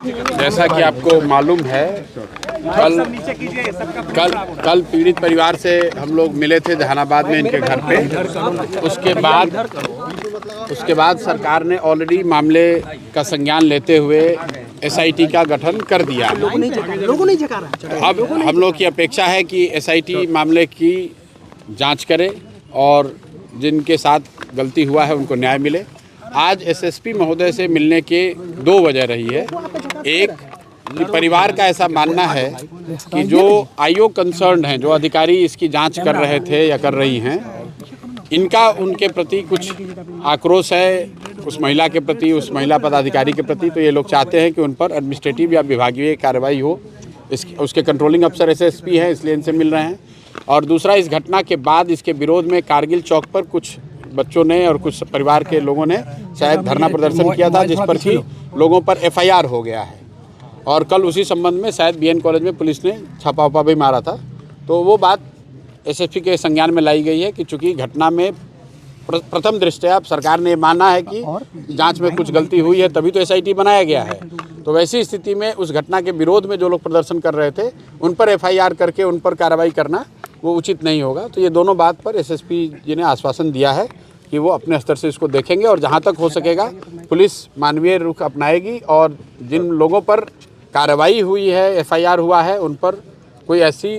जैसा कि आपको मालूम है, कल पीड़ित परिवार से हम लोग मिले थे जहानाबाद में इनके घर पे। उसके बाद सरकार ने ऑलरेडी मामले का संज्ञान लेते हुए एसआईटी का गठन कर दिया। अब हम लोग की अपेक्षा है कि एसआईटी मामले की जांच करे और जिनके साथ गलती हुआ है उनको न्याय मिले। आज एसएसपी महोदय से मिलने के दो वजह रही है। एक, परिवार का ऐसा मानना है कि जो आईओ कंसर्न्ड हैं, जो अधिकारी इसकी जांच कर रहे थे या कर रही हैं, इनका उनके प्रति कुछ आक्रोश है, उस महिला के प्रति, उस महिला पदाधिकारी के प्रति। तो ये लोग चाहते हैं कि उन पर एडमिनिस्ट्रेटिव या विभागीय कार्रवाई हो। उसके कंट्रोलिंग अफसर एसएसपी हैं, इसलिए इनसे मिल रहे हैं। और दूसरा, इस घटना के बाद इसके विरोध में कारगिल चौक पर कुछ बच्चों ने और कुछ परिवार के लोगों ने शायद धरना प्रदर्शन किया था, जिस पर कि लोगों पर एफआईआर हो गया है। और कल उसी संबंध में शायद बीएन कॉलेज में पुलिस ने छापा उपा भी मारा था। तो वो बात एसएसपी के संज्ञान में लाई गई है कि चूँकि घटना में प्रथम दृष्टया सरकार ने माना है कि जांच में कुछ गलती हुई है, तभी तो एसआईटी बनाया गया है। तो वैसी स्थिति में उस घटना के विरोध में जो लोग प्रदर्शन कर रहे थे, उन पर एफआईआर करके उन पर कार्रवाई करना वो उचित नहीं होगा। तो ये दोनों बात पर एसएसपी जी ने आश्वासन दिया है कि वो अपने स्तर से इसको देखेंगे और जहाँ तक हो सकेगा पुलिस मानवीय रुख अपनाएगी और जिन लोगों पर कार्रवाई हुई है, एफआईआर हुआ है, उन पर कोई ऐसी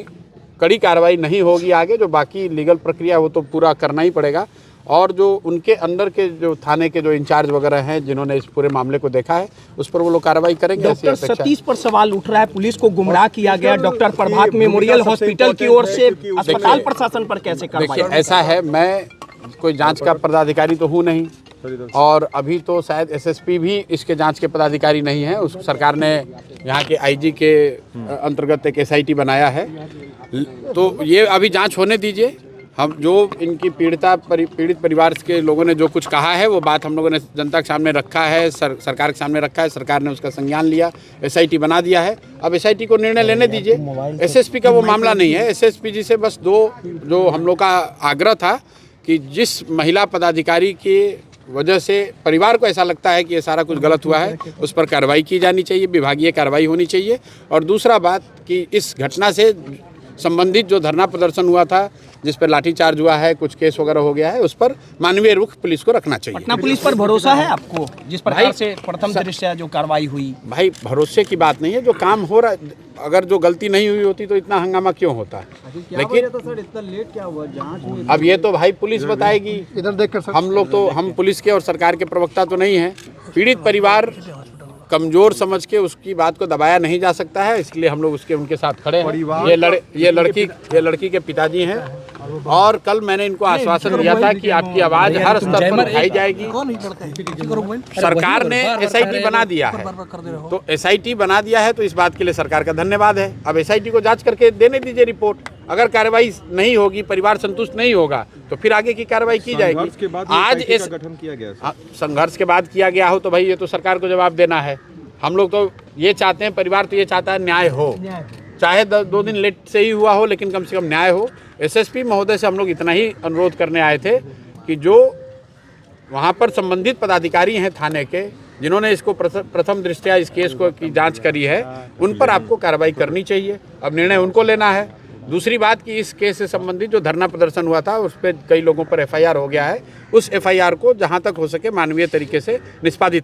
कड़ी कार्रवाई नहीं होगी आगे। जो बाकी लीगल प्रक्रिया वो तो पूरा करना ही पड़ेगा। और जो उनके अंदर के जो थाने के जो इंचार्ज वगैरह हैं, जिन्होंने इस पूरे मामले को देखा है, उस पर वो लोग कार्रवाई करेंगे। डॉक्टर सतीश पर सवाल उठ रहा है, पुलिस को गुमराह किया गया। डॉक्टर प्रभात मेमोरियल हॉस्पिटल की ओर से अस्पताल प्रशासन पर कैसे कार्रवाई? देखिए, ऐसा है, मैं कोई जांच का पदाधिकारी तो हूँ नहीं, और अभी तो शायद एसएसपी भी इसके जांच के पदाधिकारी नहीं है। उस सरकार ने यहाँ के आईजी के अंतर्गत एक एसआईटी बनाया है। तो ये अभी जांच होने दीजिए। हम जो इनकी पीड़ित परिवार के लोगों ने जो कुछ कहा है, वो बात हम लोगों ने जनता के सामने रखा है, सरकार के सामने रखा है। सरकार ने उसका संज्ञान लिया, एसआईटी बना दिया है। अब एसआईटी को निर्णय लेने दीजिए। एसएसपी का वो मामला नहीं है। एसएसपी जी से बस जो हम लोग का आग्रह था कि जिस महिला पदाधिकारी की वजह से परिवार को ऐसा लगता है कि ये सारा कुछ गलत हुआ है, उस पर कार्रवाई की जानी चाहिए, विभागीय कार्रवाई होनी चाहिए। और दूसरा बात कि इस घटना से संबंधित जो धरना प्रदर्शन हुआ था, जिस पर लाठीचार्ज हुआ है, कुछ केस वगैरह हो गया है, उस पर मानवीय रुख पुलिस को रखना चाहिए। पटना पुलिस पर भरोसा है आपको, जिस प्रकार से प्रथम दृष्टया जो कार्रवाई हुई? भाई, भरोसे की बात नहीं है, जो काम हो रहा है। अगर जो गलती नहीं हुई होती तो इतना हंगामा क्यों होता है? लेकिन सर इतना लेट क्या हुआ जांच? अब ये तो भाई पुलिस बताएगी। इधर देखकर हम लोग तो, हम पुलिस के और सरकार के प्रवक्ता तो नहीं हैं। पीड़ित परिवार कमजोर समझ के उसकी बात को दबाया नहीं जा सकता है, इसलिए हम लोग उनके साथ खड़े हैं। ये लड़की के पिताजी हैं, और कल मैंने इनको आश्वासन दिया था कि आपकी आवाज़ हर स्तर पर उठाई जाएगी। सरकार ने एसआईटी बना दिया है, तो एसआईटी बना दिया है, तो इस बात के लिए सरकार का धन्यवाद है। अब एसआईटी को जांच करके देने दीजिए रिपोर्ट। अगर कार्रवाई नहीं होगी, परिवार संतुष्ट नहीं होगा, तो फिर आगे की कार्रवाई की जाएगी। आज इस गठन किया गया, संघर्ष के बाद किया गया हो तो भाई ये तो सरकार को जवाब देना है। हम लोग तो ये चाहते हैं, परिवार तो ये चाहता है न्याय हो, चाहे 2 दिन लेट से ही हुआ हो, लेकिन कम से कम न्याय हो। एसएसपी महोदय से हम लोग इतना ही अनुरोध करने आए थे कि जो वहाँ पर संबंधित पदाधिकारी हैं थाने के, जिन्होंने इसको प्रथम दृष्टया इस केस को की जांच करी है, उन पर आपको कार्रवाई करनी चाहिए। अब निर्णय उनको लेना है। दूसरी बात कि इस केस से संबंधित जो धरना प्रदर्शन हुआ था, उस पर कई लोगों पर एफआईआर हो गया है। उस एफआईआर को जहाँ तक हो सके मानवीय तरीके से निष्पादित